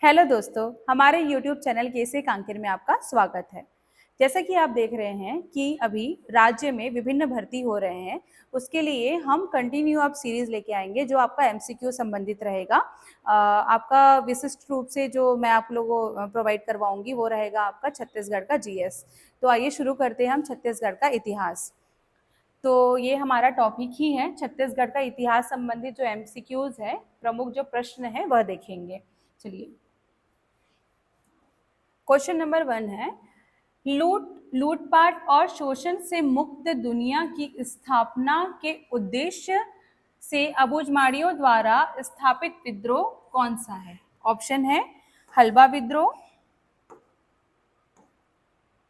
Hello दोस्तों, हमारे YouTube channel कैसे कांकेर में आपका स्वागत है। जैसा कि आप देख रहे हैं कि अभी राज्य में विभिन्न भर्ती हो रहे हैं, उसके लिए हम कंटिन्यू अब सीरीज लेके आएंगे जो आपका एमसीक्यू संबंधित रहेगा। आपका विशिष्ट रूप से जो मैं आप लोगों को प्रोवाइड करवाऊंगी वो रहेगा आपका छत्तीसगढ़ का जीएस। तो आइए शुरू करते हैं हम छत्तीसगढ़ का इतिहास। तो ये हमारा टॉपिक ही है, छत्तीसगढ़ का इतिहास संबंधित जो एमसीक्यूज है, प्रमुख जो प्रश्न है वह देखेंगे। चलिए, क्वेश्चन नंबर 1 है, लूटपाट और शोषण से मुक्त दुनिया की स्थापना के उद्देश्य से अबूझमाड़ियों द्वारा स्थापित विद्रोह कौन सा है? ऑप्शन है हलबा विद्रोह,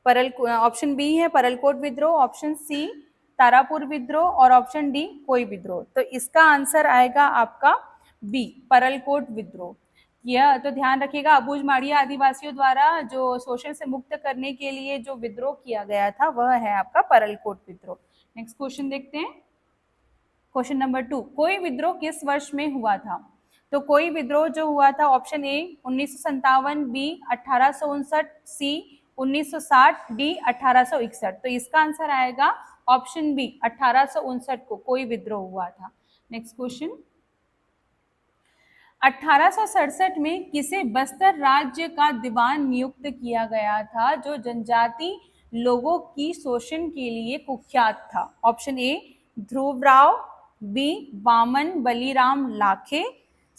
ऑप्शन बी है परलकोट विद्रोह, ऑप्शन सी तारापुर विद्रोह और ऑप्शन डी कोई विद्रोह। तो इसका आंसर आएगा आपका बी, परलकोट विद्रोह। यह तो ध्यान रखिएगा, अबूझमाड़िया आदिवासियों द्वारा जो शोषण से मुक्त करने के लिए जो विद्रोह किया गया था वह है आपका परलकोट विद्रोह। नेक्स्ट क्वेश्चन देखते हैं, क्वेश्चन नंबर 2, कोई विद्रोह किस वर्ष में हुआ था? तो कोई विद्रोह जो हुआ था, option A 1957, B 1859, C 1960, D 1861। तो इसका आंसर आएगा ऑप्शन बी 1859 को कोई विद्रोह हुआ था। नेक्स्ट क्वेश्चन, 1867 में किसे बस्तर राज्य का दीवान नियुक्त किया गया था जो जनजाति लोगों की शोषण के लिए कुख्यात था? Option A Dhruvrao, B Vaman Baliram Lakhe,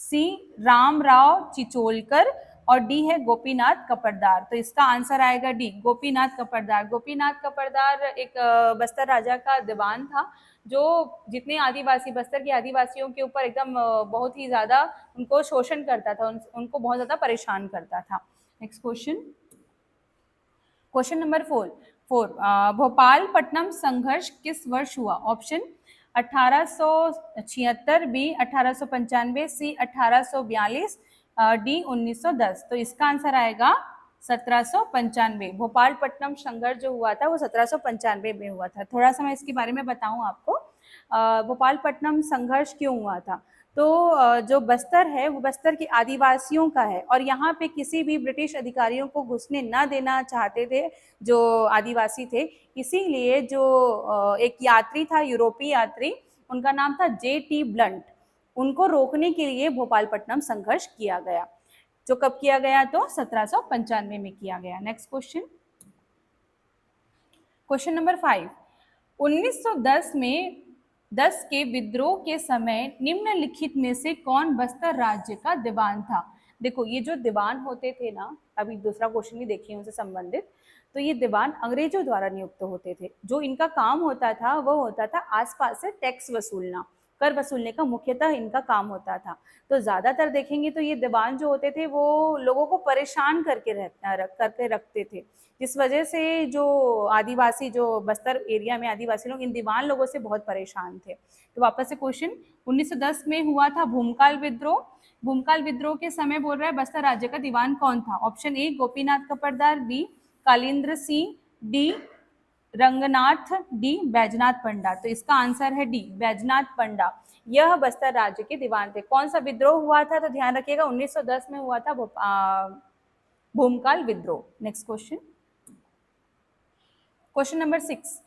C Ramrao Chicholkar और डी है गोपीनाथ कपरदार। तो इसका आंसर आएगा डी, गोपीनाथ कपरदार। गोपीनाथ कपरदार एक बस्तर राजा का दीवान था जो जितने आदिवासी बस्तर के आदिवासियों के ऊपर एकदम बहुत ही ज्यादा उनको शोषण करता था, उनको बहुत ज्यादा परेशान करता था। Next question, question number 4, Bhopalpatnam संघर्ष किस वर्ष हुआ? ऑप्शन 1876, बी 1895, सी 1842, डी 1910। तो इसका आंसर आएगा 1795। भोपालपट्टनम संघर्ष जो हुआ था वो 1795 में हुआ था। थोड़ा सा मैं इसके बारे में बताऊं आपको, भोपालपट्टनम संघर्ष क्यों हुआ था। तो जो बस्तर है वो बस्तर के आदिवासियों का है और यहाँ पे किसी भी ब्रिटिश अधिकारियों को घुसने न देना चाहते थे जो आदिवासी थे। इसीलिए जो एक यात्री था, यूरोपीय यात्री, उनका नाम था J.T. ब्लंट, उनको रोकने के लिए भोपालपट्टनम संघर्ष किया गया, जो कब किया गया? तो 1795 में किया गया। नेक्स्ट क्वेश्चन, क्वेश्चन नंबर 5, 1910 में 10 के विद्रोह के समय निम्नलिखित में से कौन बस्तर राज्य का दीवान था? देखो, ये जो दीवान होते थे ना, अभी दूसरा क्वेश्चन भी देखिए उनसे संबंधित, तो ये दीवान अंग्रेजों द्वारा नियुक्त होते थे। जो इनका काम होता था वो होता था आसपास से टैक्स वसूलना, कर वसूलने का मुख्यतः इनका काम होता था। तो ज्यादातर देखेंगे तो ये दीवान जो होते थे वो लोगों को परेशान करके रखते थे, जिस वजह से जो आदिवासी, जो बस्तर एरिया में आदिवासी लोग इन दीवान लोगों से बहुत परेशान थे। तो वापस से क्वेश्चन, 1910 में हुआ था भूमकाल विद्रोह। भूमकाल विद्रोह के समय बोल रहा है बस्तर राज्य का दीवान कौन था? Option A Gopinath Kapardar, B Kalindra Singh, D Ranganath, D Baijnath Panda. तो इसका आंसर है डी बैजनाथ पंडा, यह बस्तर राज्य के दीवान थे। कौन सा विद्रोह हुआ था? तो ध्यान रखिएगा 1910 में हुआ था भूमकाल विद्रोह। Next question, question number 6,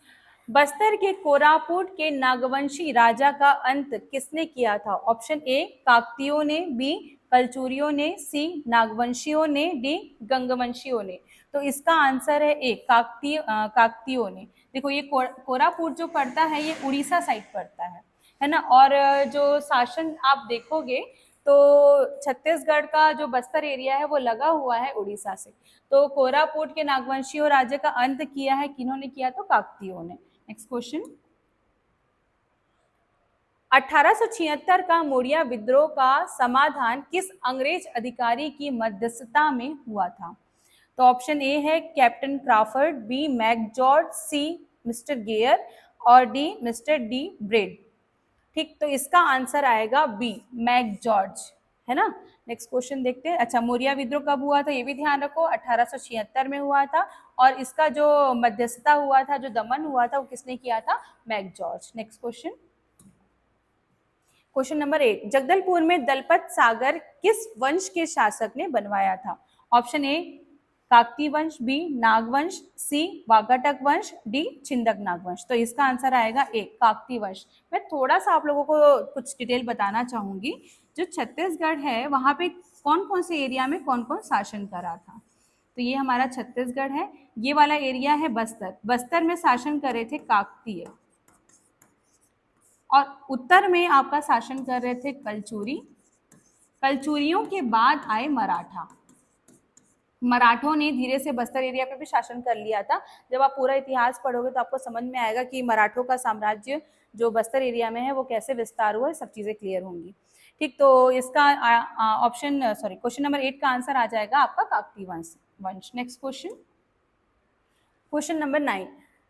Bastar के कोरापुट के नागवंशी राजा का अंत किसने किया था? ऑप्शन ए काकतियों ने, बी कलचुरियों ने, सी नागवंशियों ने, डी गंगवंशियों ने। तो इसका आंसर है ए काकतियों ने। देखो, ये कोरापुट जो पड़ता है ये उड़ीसा साइड पड़ता है ना। और जो शासन आप देखोगे तो छत्तीसगढ़ का जो बस्तर एरिया है वो लगा हुआ है उड़ीसा से। तो कोरापुट के नागवंशियों राज्य का अंत किया है किन्होंने किया? तो काकतियों ने। नेक्स्ट क्वेश्चन, 1876 का मोरिया विद्रोह का समाधान किस अंग्रेज अधिकारी की मध्यस्थता में हुआ था? तो ऑप्शन ए है कैप्टन क्राफर्ड, बी मैकजॉर्ज, सी मिस्टर गेयर और डी मिस्टर डी ब्रेड। ठीक, तो इसका आंसर आएगा बी मैकजॉर्ज, है ना। नेक्स्ट क्वेश्चन देखते हैं। अच्छा, मोरिया विद्रोह कब हुआ था ये भी ध्यान रखो, 1876 में हुआ था और इसका जो मध्यस्थता हुआ था, जो दमन हुआ था, वो किसने किया था? McGeorge. Next question, question number 8, Jagdalpur में दलपत सागर किस वंश के शासक ने बनवाया था? ऑप्शन ए काकती वंश, बी नागवंश, सी वाकाटक वंश, डी छिंदक नागवंश। तो इसका आंसर आएगा ए काकती वंश। मैं थोड़ा सा आप लोगों को कुछ डिटेल बताना चाहूंगी। जो छत्तीसगढ़ है वहां पे कौन कौन से एरिया में कौन कौन शासन करा था। तो ये हमारा छत्तीसगढ़ है, ये वाला एरिया है बस्तर। बस्तर में शासन करे थे काकतीय, और उत्तर में आपका शासन कर रहे थे कलचुरी। कलचुरियों के बाद आए मराठा। मराठों ने धीरे से बस्तर एरिया पे भी शासन कर लिया था। जब आप पूरा इतिहास पढ़ोगे तो आपको समझ में आएगा कि मराठों का साम्राज्य जो बस्तर एरिया में है वो कैसे विस्तार हुआ है, सब चीजें क्लियर होंगी। ठीक, तो इसका ऑप्शन सॉरी क्वेश्चन नंबर 8 का आंसर आ जाएगा आपका काकती वंश। नेक्स्ट क्वेश्चन, क्वेश्चन नंबर 9,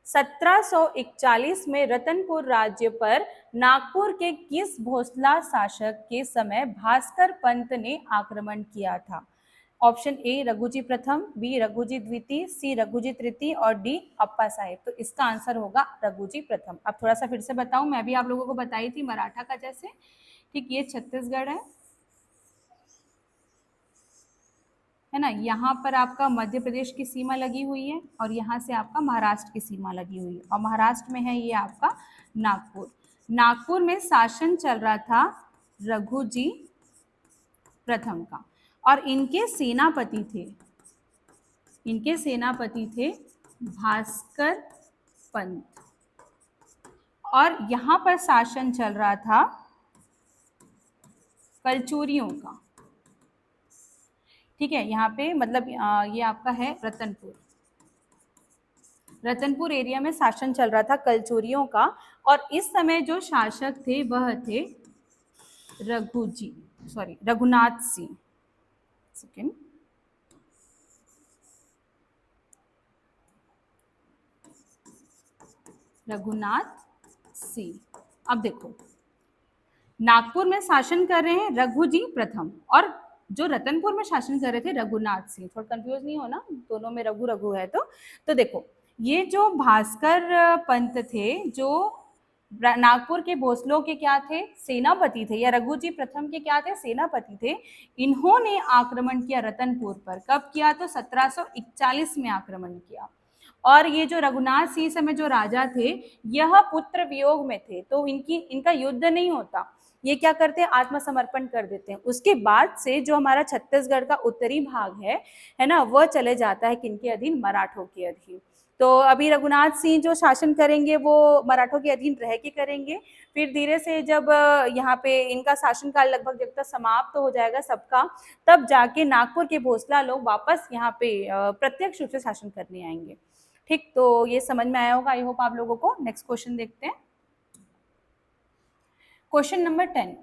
1741 में रतनपुर राज्य पर नागपुर के किस भोसला शासक के समय भास्कर पंत ने आक्रमण किया था? ऑप्शन ए रघुजी प्रथम, बी रघुजी द्वितीय, सी रघुजी तृतीय और डी अप्पा साहेब। तो इसका आंसर होगा रघुजी प्रथम। अब थोड़ा सा फिर से बताऊं, मैं भी आप लोगों को बताई थी मराठा का जैसे। ठीक, ये छत्तीसगढ़ है ना, यहाँ पर आपका मध्य प्रदेश की सीमा लगी हुई है और यहाँ से आपका महाराष्ट्र की सीमा लगी हुई है, और महाराष्ट्र में है ये आपका नागपुर। नागपुर में शासन चल रहा था रघुजी प्रथम का, और इनके सेनापति थे भास्कर पंत, और यहाँ पर शासन चल रहा था कलचुरियों का। ठीक है, यहाँ पे मतलब ये आपका है रतनपुर एरिया में शासन चल रहा था कलचुरियों का, और इस समय जो शासक थे वह थे रघुनाथ सिंह। सेकेंड, रघुनाथ सिंह। अब देखो, नागपुर में शासन कर रहे हैं रघुजी प्रथम, और जो रतनपुर में शासन कर रहे थे रघुनाथ सिंह। थोड़ा कंफ्यूज नहीं होना, दोनों में रघु रघु है। तो देखो, ये जो भास्कर पंत थे, जो नागपुर के भोसलों के क्या थे, सेनापति थे, या रघुजी प्रथम के क्या थे, सेनापति थे। इन्होंने आक्रमण किया रतनपुर पर। कब किया? तो 1741 में आक्रमण किया। और ये जो रघुनाथ सिंह समय जो राजा थे, यह पुत्र वियोग में थे, तो इनका युद्ध नहीं होता। ये क्या करते हैं, आत्मसमर्पण कर देते हैं। उसके बाद से जो हमारा छत्तीसगढ़ का उत्तरी भाग है ना, वह चले जाता है किनके अधीन, मराठों के अधीन। तो अभी रघुनाथ सिंह जो शासन करेंगे वो मराठों के अधीन रह के करेंगे। फिर धीरे से जब यहाँ पे इनका शासनकाल लगभग जब तक समाप्त हो जाएगा सबका, तब जाके नागपुर के भोसला लोग वापस यहाँ पे प्रत्यक्ष रूप से शासन करने आएंगे। ठीक, तो ये समझ में आया होगा आई होप आप लोगों को। नेक्स्ट क्वेश्चन देखते हैं, क्वेश्चन नंबर 10,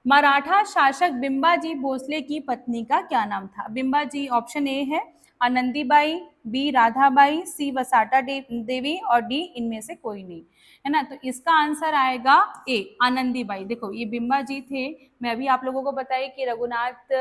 मराठा शासक बिंबाजी भोसले की पत्नी का क्या नाम था? बिंबाजी, ऑप्शन ए है आनंदीबाई, बी राधाबाई, सी वसाटा देवी और डी इनमें से कोई नहीं, है ना। तो इसका आंसर आएगा ए आनंदीबाई। देखो, ये बिंबाजी थे, मैं अभी आप लोगों को बताई कि रघुनाथ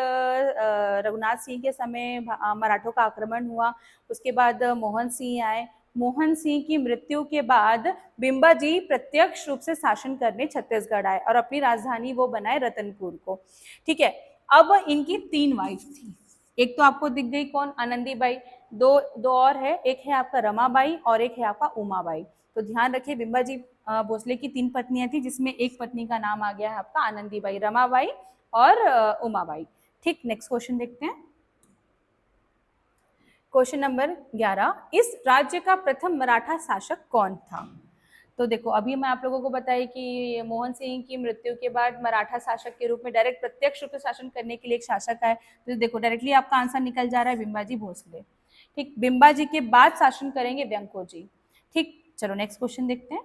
सिंह के समय मराठों का आक्रमण हुआ, उसके बाद मोहन सिंह आए। मोहन सिंह की मृत्यु के बाद बिंबाजी प्रत्यक्ष रूप से शासन करने छत्तीसगढ़ आए और अपनी राजधानी वो बनाए रतनपुर को। ठीक है, अब इनकी 3 वाइफ थी। एक तो आपको दिख गई कौन, आनंदीबाई। दो और है, एक है आपका रमाबाई और एक है आपका उमाबाई। तो ध्यान रखिए, बिंबाजी भोसले की 3 पत्नियां थी, जिसमें एक पत्नी का नाम आ गया है आपका आनंदीबाई, रमाबाई और उमाबाई। ठीक, नेक्स्ट क्वेश्चन देखते हैं, क्वेश्चन नंबर 11, इस राज्य का प्रथम मराठा शासक कौन था? तो देखो, अभी मैं आप लोगों को बताई कि मोहन सिंह की मृत्यु के बाद मराठा शासक के रूप में डायरेक्ट प्रत्यक्ष रूप से शासन करने के लिए एक शासक आए। तो देखो, डायरेक्टली आपका आंसर निकल जा रहा है बिंबाजी भोसले। ठीक, बिंबाजी के बाद शासन करेंगे व्यंकोजी। ठीक, चलो नेक्स्ट क्वेश्चन देखते हैं,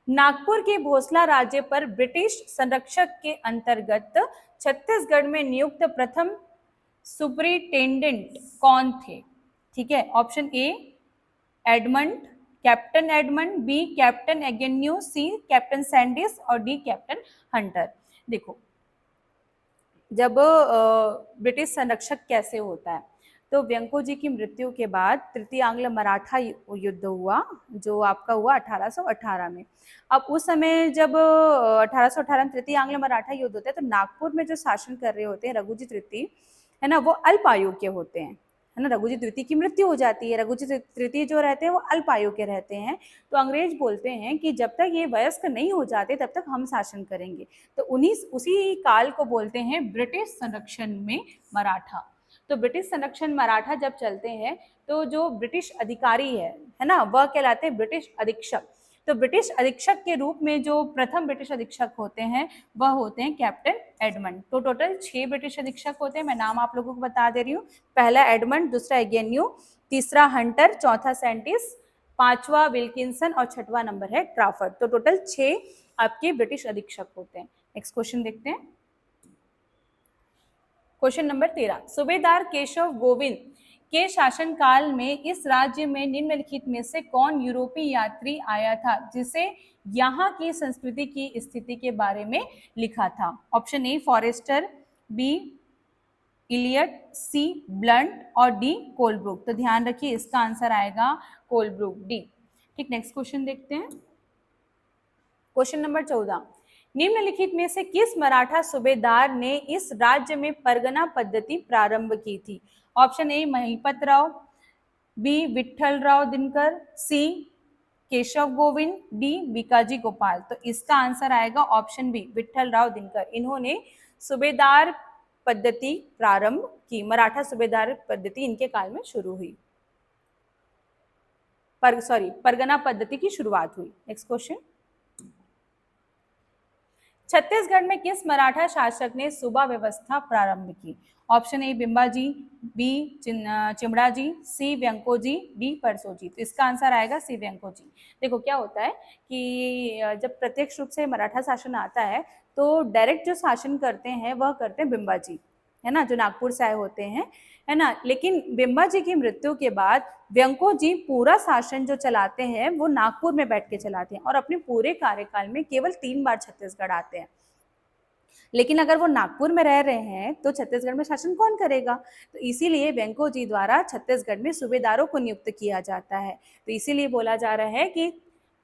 नागपुर के भोसला राज्य पर ब्रिटिश संरक्षक के अंतर्गत छत्तीसगढ़ में नियुक्त प्रथम सुपरिटेंडेंट कौन थे? ठीक है, option A Edmund, captain Edmund, B captain Agnew, C captain Sandys और डी कैप्टन हंटर। देखो, जब ब्रिटिश संरक्षक कैसे होता है, तो व्यंको जी की मृत्यु के बाद तृतीय आंग्ल मराठा युद्ध हुआ, जो आपका हुआ 1818 में। अब उस समय जब 1818 में तृतीय आंग्ल मराठा युद्ध होता है, तो नागपुर में जो शासन कर रहे होते हैं रघुजी तृतीय, है ना, वो अल्प आयु के होते हैं, है ना। रघुजी तृतीय की मृत्यु हो जाती है, रघुजी तृतीय जो रहते हैं वो अल्प आयु के रहते हैं। तो अंग्रेज बोलते हैं कि जब तक ये वयस्क नहीं हो जाते तब तक हम शासन करेंगे। तो उसी काल को बोलते हैं ब्रिटिश संरक्षण में मराठा। तो ब्रिटिश संरक्षण मराठा जब चलते हैं तो जो ब्रिटिश अधिकारी है ना, वह कहलाते हैं ब्रिटिश अधीक्षक। तो ब्रिटिश अधीक्षक के रूप में जो प्रथम ब्रिटिश अधीक्षक होते हैं वह होते हैं कैप्टन एडमंड। तो टोटल 6 ब्रिटिश अधीक्षक होते हैं, मैं नाम आप लोगों को बता दे रही हूँ। पहला एडमंड, दूसरा एगेन्यू, तीसरा हंटर, चौथा सेंटिस, पांचवा विल्किंसन और छठवां नंबर है क्राफर्ड। तो टोटल 6 आपके ब्रिटिश अधीक्षक होते हैं। नेक्स्ट क्वेश्चन देखते हैं। क्वेश्चन नंबर 13, सूबेदार केशव गोविंद के शासनकाल में इस राज्य में निम्नलिखित में से कौन यूरोपीय यात्री आया था जिसे यहाँ की संस्कृति की स्थिति के बारे में लिखा था? Option A Forrester, B Elliot, C Blunt और डी कोलब्रुक। तो ध्यान रखिए इसका आंसर आएगा कोलब्रुक, डी। ठीक, नेक्स्ट क्वेश्चन देखते हैं। क्वेश्चन नंबर 14, निम्नलिखित में से किस मराठा सूबेदार ने इस राज्य में परगना पद्धति प्रारंभ की थी? Option A Mahipatrao, B Vitthalrao Dinkar, C Keshav Govind, D Bhikaji Gopal. तो इसका आंसर आएगा ऑप्शन बी विठ्ठलराव दिनकर। इन्होंने सूबेदार पद्धति प्रारंभ की, मराठा सूबेदार पद्धति इनके काल में शुरू हुई, परगना पद्धति की शुरुआत हुई। नेक्स्ट क्वेश्चन, छत्तीसगढ़ में किस मराठा शासक ने सूबा व्यवस्था प्रारंभ की? Option A Bimbaji, B Chimnaji, C Vyankoji, D Parsoji. तो इसका आंसर आएगा सी व्यंकोजी। देखो क्या होता है कि जब प्रत्यक्ष रूप से मराठा शासन आता है तो डायरेक्ट जो शासन करते हैं वह करते हैं बिंबाजी, है ना, जो नागपुर से आए होते हैं, है ना। लेकिन बिंबाजी की मृत्यु के बाद व्यंको जी पूरा शासन जो चलाते हैं वो नागपुर में बैठ के चलाते हैं और अपने पूरे कार्यकाल में केवल 3 बार छत्तीसगढ़ आते हैं। लेकिन अगर वो नागपुर में रह रहे हैं तो छत्तीसगढ़ में शासन कौन करेगा? तो इसीलिए व्यंको जी द्वारा छत्तीसगढ़ में सूबेदारों को नियुक्त किया जाता है। तो इसीलिए बोला जा रहा है कि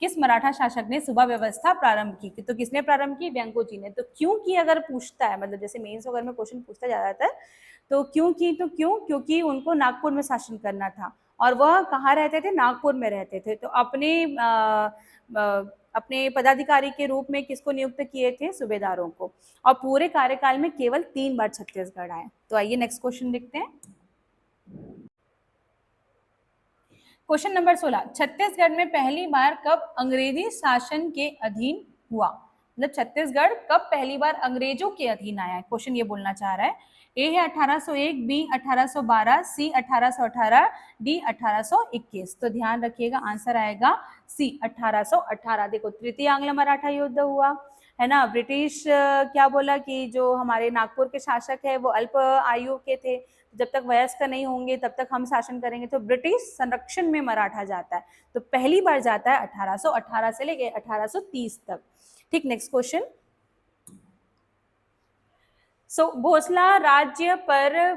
किस मराठा शासक ने सूबा व्यवस्था प्रारंभ की? तो किसने प्रारंभ की? व्यंको जी ने। तो क्यों की अगर पूछता है, मतलब जैसे मेंस वगैरह में क्वेश्चन पूछता ज्यादातर, तो क्यों की, तो क्यों, क्योंकि उनको नागपुर में शासन करना था और वह कहाँ रहते थे? नागपुर में रहते थे। तो अपने पदाधिकारी के रूप में किसको नियुक्त किए थे? सूबेदारों को। और पूरे कार्यकाल में केवल 3 बार छत्तीसगढ़ आए। तो आइए नेक्स्ट क्वेश्चन देखते हैं। क्वेश्चन नंबर 16, छत्तीसगढ़ में पहली बार कब अंग्रेजी शासन के अधीन हुआ? मतलब छत्तीसगढ़ कब पहली बार अंग्रेजों के अधीन आया है, क्वेश्चन ये बोलना चाह रहा है। ए है 1801, बी 1812, सी 1818, डी 1821। तो ध्यान रखिएगा आंसर आएगा सी 1818। देखो तृतीय आंग्ल मराठा युद्ध हुआ, है ना। ब्रिटिश क्या बोला कि जो हमारे नागपुर के शासक है वो अल्प आयु के थे, जब तक वयस्क नहीं होंगे तब तक हम शासन करेंगे। तो ब्रिटिश संरक्षण में मराठा जाता है, तो पहली बार जाता है 1818 से लेके 1830 तक। ठीक, नेक्स्ट क्वेश्चन। भोसला राज्य पर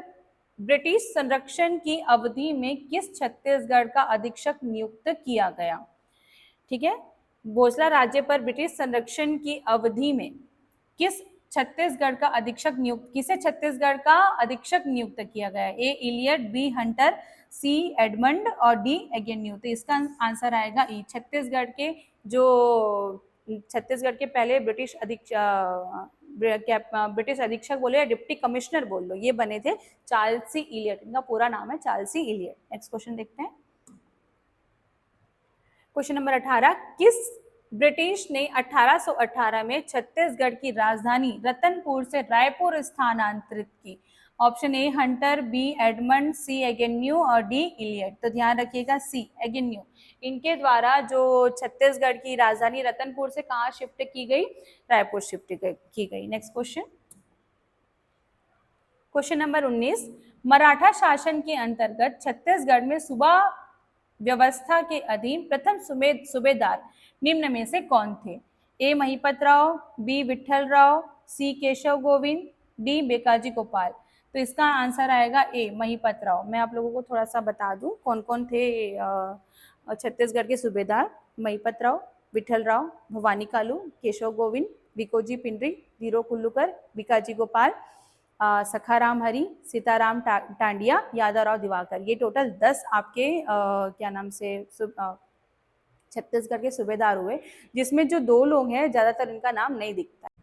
ब्रिटिश संरक्षण की अवधि में किस छत्तीसगढ़ का अधीक्षक नियुक्त किया गया? ठीक है, भोसला राज्य पर ब्रिटिश संरक्षण की अवधि में किस छत्तीसगढ़ का अधीक्षक नियुक्त, किसे छत्तीसगढ़ का अधीक्षक नियुक्त किया गया? A Elliot, B Hunter, C Edmund और डी एगेन्यू। तो इसका आंसर आएगा ई। छत्तीसगढ़ के पहले ब्रिटिश अधीक्षक बोले या डिप्टी कमिश्नर बोल लो, ये बने थे चार्ल्स सी इलियट। इनका पूरा नाम है चार्ल्स सी इलियट। नेक्स्ट क्वेश्चन देखते हैं। क्वेश्चन नंबर 18, किस ब्रिटिश ने 1818 में छत्तीसगढ़ की राजधानी रतनपुर से रायपुर स्थानांतरित की? Option A Hunter, B Edmund, C Agnew और डी इलियट। तो ध्यान रखिएगा सी एगेन्यू। इनके द्वारा जो छत्तीसगढ़ की राजधानी रतनपुर से कहाँ शिफ्ट की गई? रायपुर शिफ्ट की गई। Next question. Question number 19, Maratha शासन के अंतर्गत छत्तीसगढ़ में सूबा व्यवस्था के अधीन प्रथम सूबेदार निम्न में से कौन थे? ए महिपतराव, बी विठ्ठलराव, सी केशव गोविंद, डी बेकाजी गोपाल। तो इसका आंसर आएगा ए, महिपत राव। मैं आप लोगों को थोड़ा सा बता दूं कौन कौन थे छत्तीसगढ़ के सूबेदार। महिपत राव, विठल राव, भवानी कालू, केशव गोविंद, विकोजी पिंडरी, धीरो कुल्लूकर, बिकाजी गोपाल, सखाराम हरी, सीताराम टांडिया, यादवराव दिवाकर। ये टोटल 10 आपके क्या नाम से छत्तीसगढ़ के सूबेदार हुए, जिसमें जो 2 लोग हैं ज्यादातर इनका नाम नहीं दिखता है।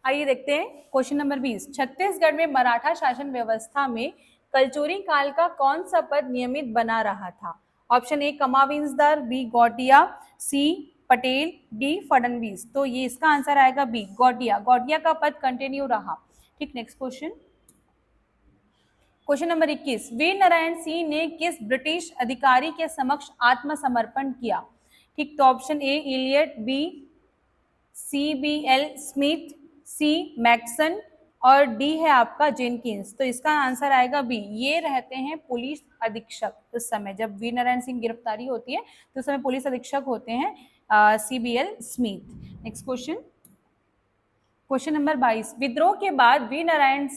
आइए देखते हैं क्वेश्चन नंबर 20। छत्तीसगढ़ में मराठा शासन व्यवस्था में कलचुरी काल का कौन सा पद नियमित बना रहा था? ऑप्शन ए कमाविंजदार, बी गौटिया, सी पटेल, डी फडणवीस। तो ये इसका आंसर आएगा बी, गौटिया। गौटिया का पद कंटिन्यू रहा। ठीक, next question. Question number 21। Veer Narayan Singh ने किस ब्रिटिश अधिकारी के समक्ष आत्मसमर्पण किया? ठीक, तो option A Elliot, B CBL Smith, C Maxon और डी है आपका जेनकिंस। तो इसका आंसर आएगा बी, ये रहते हैं पुलिस अधीक्षक। उस समय जब वीर नारायण सिंह गिरफ्तारी होती है तो उस समय पुलिस अधीक्षक होते हैं CBL Smith. Next question. Question number 22। विद्रोह के बाद वीर नारायण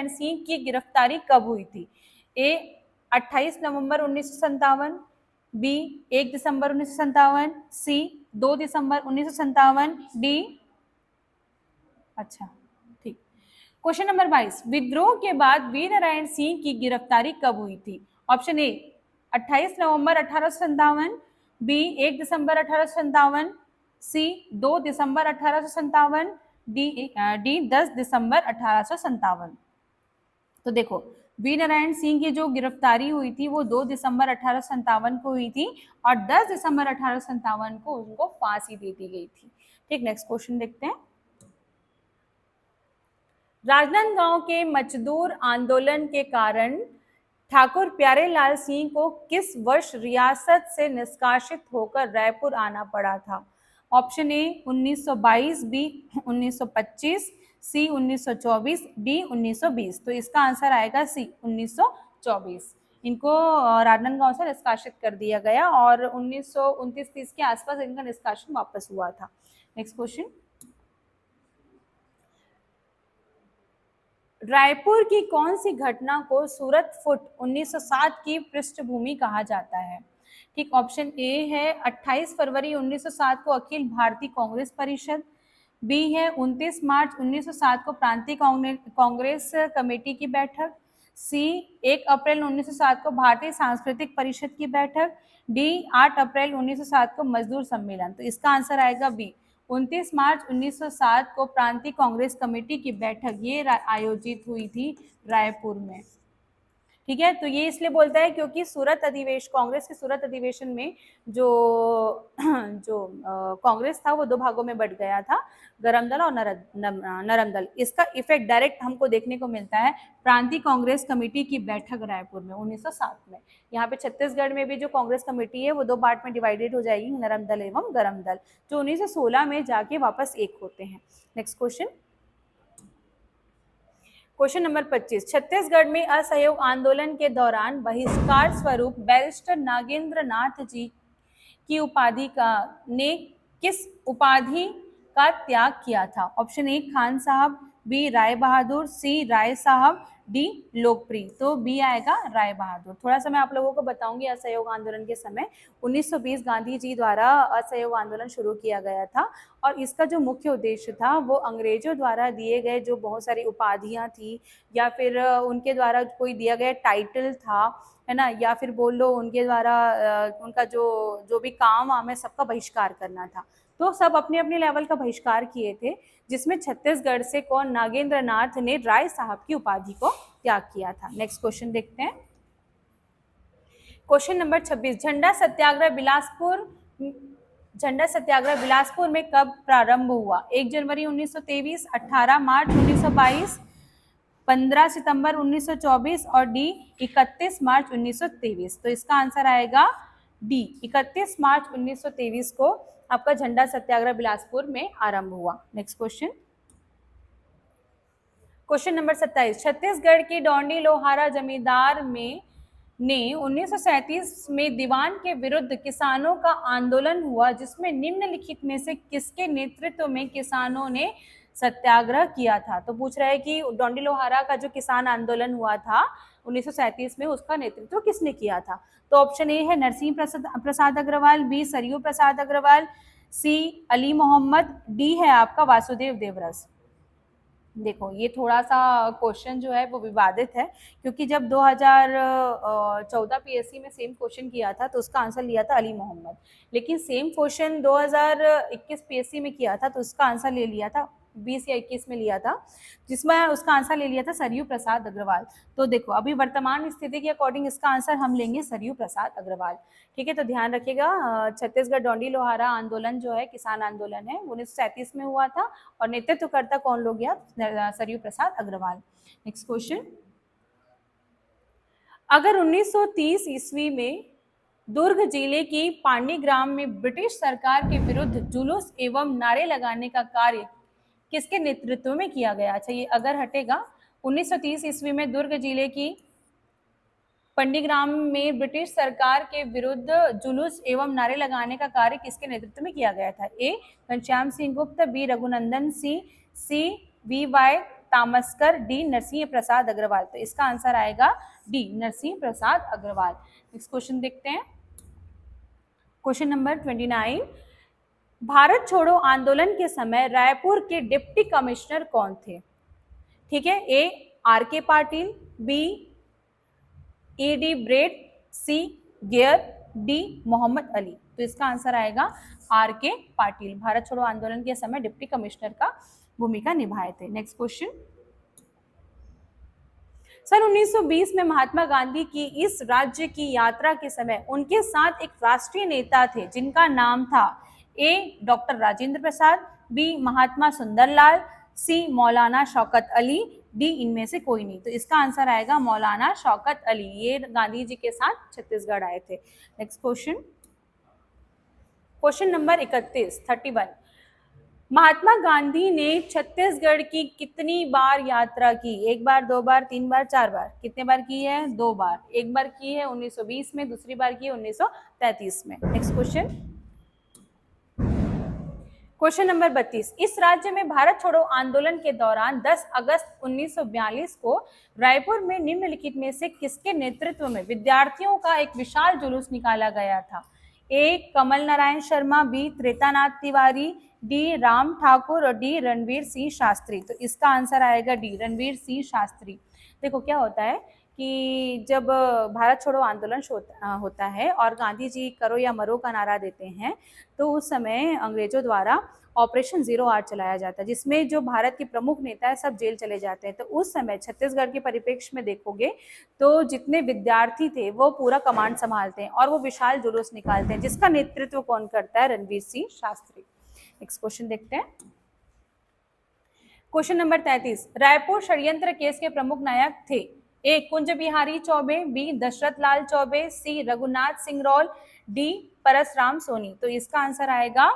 सिंह की गिरफ्तारी कब हुई थी? ए 28 नवंबर 1957, बी 1 दिसंबर 1957, सी 2 दिसंबर 1957, डी अच्छा ठीक। Question number 22। विद्रोह के बाद वीर नारायण सिंह की गिरफ्तारी कब हुई थी? ऑप्शन ए 28 नवंबर 1857, बी 1 दिसंबर 1857, सी 2 दिसंबर 1857, डी 10 दिसंबर 1857। तो देखो, वीर नारायण सिंह की जो गिरफ्तारी हुई थी वो 2 दिसंबर 1857 को हुई थी और 10 दिसंबर 1857 को उनको फांसी दे दी गई थी। ठीक, नेक्स्ट क्वेश्चन देखते हैं। राजनांदगांव के मजदूर आंदोलन के कारण ठाकुर प्यारेलाल सिंह को किस वर्ष रियासत से निष्कासित होकर रायपुर आना पड़ा था? Option A 1922, B 1925, C 1924, D 1920। तो इसका आंसर आएगा सी 1924। इनको राजनांदगांव से निष्कासित कर दिया गया और 1929-30 के आसपास इनका निष्कासन वापस हुआ था। Next question. रायपुर की कौन सी घटना को सूरत फुट 1907 की पृष्ठभूमि कहा जाता है? ठीक, ऑप्शन ए है 28 फरवरी 1907 को अखिल भारतीय कांग्रेस परिषद, बी है 29 मार्च 1907 को प्रांतीय कांग्रेस कमेटी की बैठक, सी 1 अप्रैल 1907 को भारतीय सांस्कृतिक परिषद की बैठक, डी 8 अप्रैल 1907 को मजदूर सम्मेलन। तो इसका आंसर आएगा बी, 29 मार्च 1907 को प्रांतीय कांग्रेस कमेटी की बैठक ये आयोजित हुई थी रायपुर में। ठीक है, तो ये इसलिए बोलता है क्योंकि कांग्रेस के सूरत अधिवेशन में जो कांग्रेस था वो 2 भागों में बट गया था, गरम दल और नरम दल। इसका इफेक्ट डायरेक्ट हमको देखने को मिलता है प्रांतीय कांग्रेस कमेटी की बैठक रायपुर में 1907 में। यहाँ पे छत्तीसगढ़ में भी जो कांग्रेस कमेटी है वो 2 पार्ट में डिवाइडेड हो जाएगी, नरम दल एवं गरम दल, जो 1916 में जाके वापस एक होते हैं। Next question. Question number 25। Chhattisgarh में असहयोग आंदोलन के दौरान बहिष्कार स्वरूप बैरिस्टर नागेंद्र नाथ जी की ने किस उपाधि का त्याग किया था? ऑप्शन ए खान साहब, बी राय बहादुर, सी राय साहब, डी लोकप्रिय। तो बी आएगा राय बहादुर। थोड़ा सा मैं आप लोगों को बताऊंगी असहयोग आंदोलन के समय 1920 गांधी जी द्वारा असहयोग आंदोलन शुरू किया गया था और इसका जो मुख्य उद्देश्य था वो अंग्रेजों द्वारा दिए गए जो बहुत सारी उपाधियां थी या फिर उनके द्वारा कोई दिया गया टाइटल था, है ना, या फिर बोल लो उनके द्वारा उनका जो भी काम वाम है सबका बहिष्कार करना था। तो सब अपने अपने लेवल का बहिष्कार किए थे, जिसमें छत्तीसगढ़ से कौन नागेंद्र नाथ ने राय साहब की उपाधि को त्याग किया था। नेक्स्ट क्वेश्चन देखते हैं। Question number 26। झंडा सत्याग्रह बिलासपुर में कब प्रारंभ हुआ? 1 जनवरी 1923, 18 मार्च 1922, 15 सितंबर 1924 और डी 31 मार्च 1923। तो इसका आंसर आएगा डी 31 मार्च 1923 को आपका झंडा सत्याग्रह बिलासपुर में आरंभ हुआ। Next question. Question number 27। Chhattisgarh की डोंडी लोहारा जमींदार ने 1937 में दीवान के विरुद्ध किसानों का आंदोलन हुआ, जिसमें निम्नलिखित में से किसके नेतृत्व में किसानों ने सत्याग्रह किया था? तो पूछ रहा है कि डोंडी लोहारा का जो किसान आंदोलन हुआ था 1937 में, उसका नेतृत्व किसने किया था? तो ऑप्शन ए है नरसिंह प्रसाद अग्रवाल, बी सरयू प्रसाद अग्रवाल, सी अली मोहम्मद, डी है आपका वासुदेव देवरस। देखो ये थोड़ा सा क्वेश्चन जो है वो विवादित है, क्योंकि जब 2014 पीएससी में सेम क्वेश्चन किया था तो उसका आंसर लिया था अली मोहम्मद, लेकिन सेम क्वेश्चन 2021 पीएससी में किया था तो उसका आंसर ले लिया था 20 या 21 में लिया था, जिसमें उसका आंसर ले लिया था सरयू प्रसाद अग्रवाल। तो देखो अभी वर्तमान स्थिति के अकॉर्डिंग इसका आंसर हम लेंगे सरयू प्रसाद अग्रवाल। ठीक है, तो ध्यान रखिएगा, छत्तीसगढ़ डोंडी लोहारा आंदोलन जो है किसान आंदोलन है 1937 में हुआ था और नेतृत्वकर्ता कौन लोग गया? सरयू प्रसाद अग्रवाल। नेक्स्ट क्वेश्चन, अगर 1930 ईस्वी में दुर्ग जिले की पांडीग्राम में ब्रिटिश सरकार के विरुद्ध जुलूस एवं नारे लगाने का कार्य किसके नेतृत्व में किया गया? अच्छा ये अगर हटेगा, 1930 ईस्वी में दुर्ग जिले की पंडीग्राम में ब्रिटिश सरकार के विरुद्ध जुलूस एवं नारे लगाने का कार्य किसके नेतृत्व में किया गया था? ए Ghanshyam Singh Gupt, B Raghunandan Singh, C V Y Tamaskar, D Narsingh Prasad Agrawal. तो इसका आंसर आएगा D Narsingh Prasad Agrawal. Next question देखते हैं, क्वेश्चन नंबर 29, भारत छोड़ो आंदोलन के समय रायपुर के डिप्टी कमिश्नर कौन थे? ठीक है, A R K Patil, B A D ब्रेड, सी गेयर, डी मोहम्मद अली। तो इसका आंसर आएगा आर के पाटिल, भारत छोड़ो आंदोलन के समय डिप्टी कमिश्नर का भूमिका निभाए थे। नेक्स्ट क्वेश्चन, सन 1920 में महात्मा गांधी की इस राज्य की यात्रा के समय उनके साथ एक राष्ट्रीय नेता थे जिनका नाम था? ए डॉक्टर राजेंद्र प्रसाद, बी महात्मा सुंदरलाल, सी मौलाना शौकत अली, डी इनमें से कोई नहीं। तो इसका आंसर आएगा मौलाना शौकत अली, ये गांधी जी के साथ छत्तीसगढ़ आए थे। Next question, question number 31, Mahatma Gandhi ने छत्तीसगढ़ की कितनी बार यात्रा की? एक बार, दो बार, तीन बार, चार बार? कितने बार की है? दो बार। एक बार की है 1920 में, दूसरी बार की है 1933 में। नेक्स्ट क्वेश्चन, क्वेश्चन नंबर 32, इस राज्य में भारत छोड़ो आंदोलन के दौरान 10 अगस्त 1942 को रायपुर में निम्नलिखित में से किसके नेतृत्व में विद्यार्थियों का एक विशाल जुलूस निकाला गया था? ए कमल नारायण शर्मा, बी त्रेतानाथ तिवारी, डी राम ठाकुर और डी रणवीर सिंह शास्त्री। तो इसका आंसर आएगा डी रणवीर सिंह शास्त्री। देखो क्या होता है कि जब भारत छोड़ो आंदोलन होता है और गांधी जी करो या मरो का नारा देते हैं, तो उस समय अंग्रेजों द्वारा ऑपरेशन 0 आर चलाया जाता है, जिसमें जो भारत के प्रमुख नेता है सब जेल चले जाते हैं। तो उस समय छत्तीसगढ़ के परिप्रेक्ष्य में देखोगे तो जितने विद्यार्थी थे वो पूरा कमांड संभालते हैं और वो विशाल जुलूस निकालते हैं, जिसका नेतृत्व कौन करता है? रणवीर सिंह शास्त्री। नेक्स्ट क्वेश्चन देखते हैं, क्वेश्चन नंबर 33, रायपुर षड्यंत्र केस के प्रमुख नायक थे? ए कुंज बिहारी चौबे, बी दशरथ लाल चौबे, सी रघुनाथ सिंह रॉल, डी परसराम सोनी। तो इसका आंसर आएगा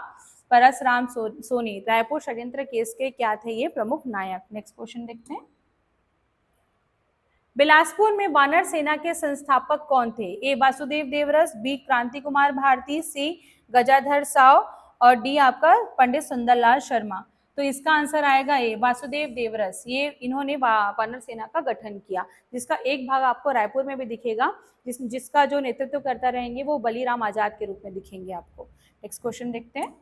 परसराम सोनी। रायपुर षड्यंत्र केस के क्या थे ये प्रमुख नायक? नेक्स्ट क्वेश्चन देखते हैं, बिलासपुर में वानर सेना के संस्थापक कौन थे? ए वासुदेव देवरस, बी क्रांति कुमार भारती, सी गजाधर साव और डी आपका पंडित सुंदरलाल शर्मा। तो इसका आंसर आएगा ए वासुदेव देवरस। ये इन्होंने वानर सेना का गठन किया, जिसका एक भाग आपको रायपुर में भी दिखेगा, जिसका जो नेतृत्व करता रहेंगे वो बलीराम आजाद के रूप में दिखेंगे आपको। नेक्स्ट क्वेश्चन देखते हैं,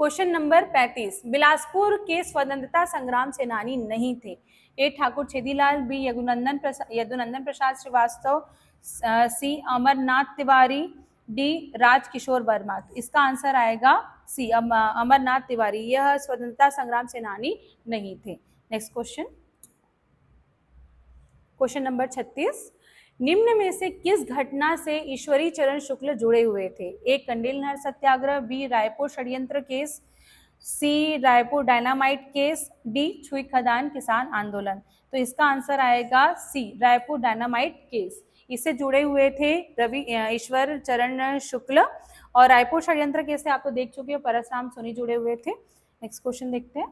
क्वेश्चन नंबर 35, बिलासपुर के स्वतंत्रता संग्राम सेनानी नहीं थे? ए ठाकुर छेदीलाल, बी यदुनंदन प्रसाद श्रीवास्तव, सी अमरनाथ तिवारी, डी राजकिशोर वर्मा। तो इसका आंसर आएगा सी अमरनाथ तिवारी, यह स्वतंत्रता संग्राम सेनानी नहीं थे। नेक्स्ट क्वेश्चन, क्वेश्चन नंबर 36, निम्न में से किस घटना से ईश्वरी चरण शुक्ल जुड़े हुए थे? ए कंडेल नहर सत्याग्रह, बी रायपुर षड्यंत्र केस, सी रायपुर डायनामाइट केस, डी छुई खदान किसान आंदोलन। तो इसका आंसर आएगा सी रायपुर डायनामाइट केस। इससे जुड़े हुए थे ईश्वर चरण शुक्ल, और रायपुर षड्यंत्र केस से आप तो देख चुके हो परसराम सोनी जुड़े हुए थे। नेक्स्ट क्वेश्चन देखते हैं,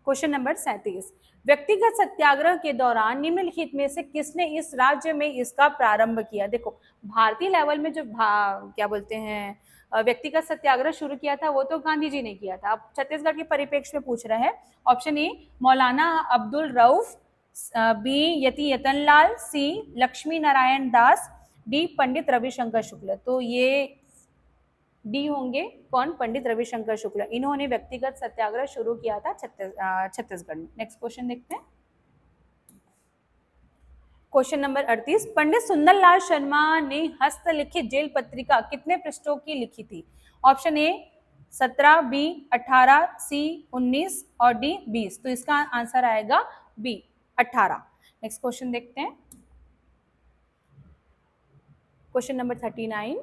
क्वेश्चन नंबर 37, व्यक्तिगत सत्याग्रह के दौरान निम्नलिखित में से किसने इस राज्य में इसका प्रारंभ किया? देखो भारतीय लेवल में जो क्या बोलते हैं व्यक्तिगत सत्याग्रह शुरू किया था वो तो गांधी जी ने किया था। अब छत्तीसगढ़ के परिप्रेक्ष्य में पूछ रहा है। ऑप्शन ए मौलाना अब्दुल रऊफ, बी यति यतनलाल, सी लक्ष्मी नारायण दास, डी पंडित रविशंकर शुक्ल। तो ये डी होंगे कौन, पंडित रविशंकर शुक्ल। इन्होंने व्यक्तिगत सत्याग्रह शुरू किया था छत्तीसगढ़ में। नेक्स्ट क्वेश्चन देखते हैं। क्वेश्चन नंबर 38, पंडित सुंदरलाल शर्मा ने हस्तलिखित जेल पत्रिका कितने पृष्ठों की लिखी थी? ऑप्शन ए 17, बी 18, सी 19 और डी 20। तो इसका आंसर आएगा बी 18। नेक्स्ट क्वेश्चन देखते हैं। क्वेश्चन नंबर 39,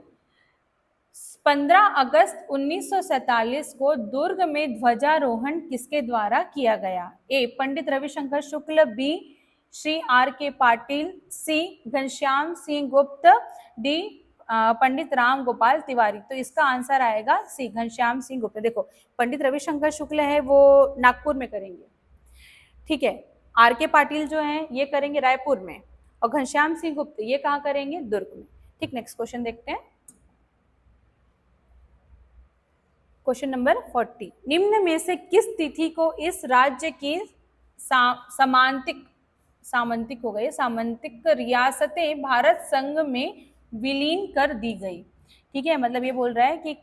15 अगस्त 1947 को दुर्ग में ध्वजारोहण किसके द्वारा किया गया? ए Pandit Ravishankar Shukla, B Shri are K Patil, सी घनश्याम सिंह गुप्त, डी पंडित राम गोपाल तिवारी। तो इसका आंसर आएगा सी घनश्याम सिंह गुप्त। देखो पंडित रविशंकर शुक्ल है वो नागपुर में करेंगे, ठीक है। आर के पाटिल जो हैं ये करेंगे रायपुर में, और घनश्याम सिंह गुप्त ये कहाँ करेंगे? दुर्ग में, ठीक। नेक्स्ट क्वेश्चन देखते हैं। क्वेश्चन नंबर 40, निम्न में से किस तिथि को इस राज्य की सामंतिक रियासतें भारत संघ में विलीन कर दी गई? ठीक है, मतलब ये बोल रहा है कि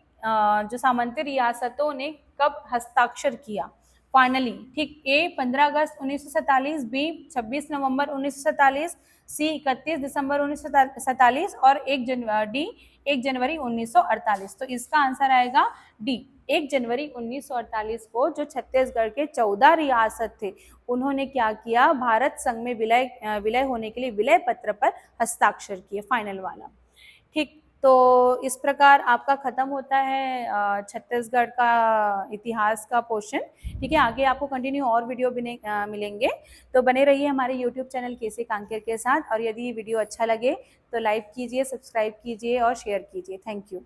जो सामंती रियासतों ने कब हस्ताक्षर किया फाइनली, ठीक। ए 15 अगस्त 1947, बी 26 नवंबर 1947, सी 31 दिसंबर 1947 और डी 1 जनवरी 1948। तो इसका आंसर आएगा डी 1 जनवरी 1948 को जो छत्तीसगढ़ के 14 रियासत थे उन्होंने क्या किया, भारत संघ में विलय होने के लिए विलय पत्र पर हस्ताक्षर किए, फाइनल वाला, ठीक। तो इस प्रकार आपका खत्म होता है छत्तीसगढ़ का इतिहास का पोर्शन, ठीक है। आगे आपको कंटिन्यू और वीडियो मिलेंगे, तो बने रहिए हमारे यूट्यूब चैनल केसी कांकेर के साथ। और यदि वीडियो अच्छा लगे तो लाइक कीजिए, सब्सक्राइब कीजिए और शेयर कीजिए। Thank you.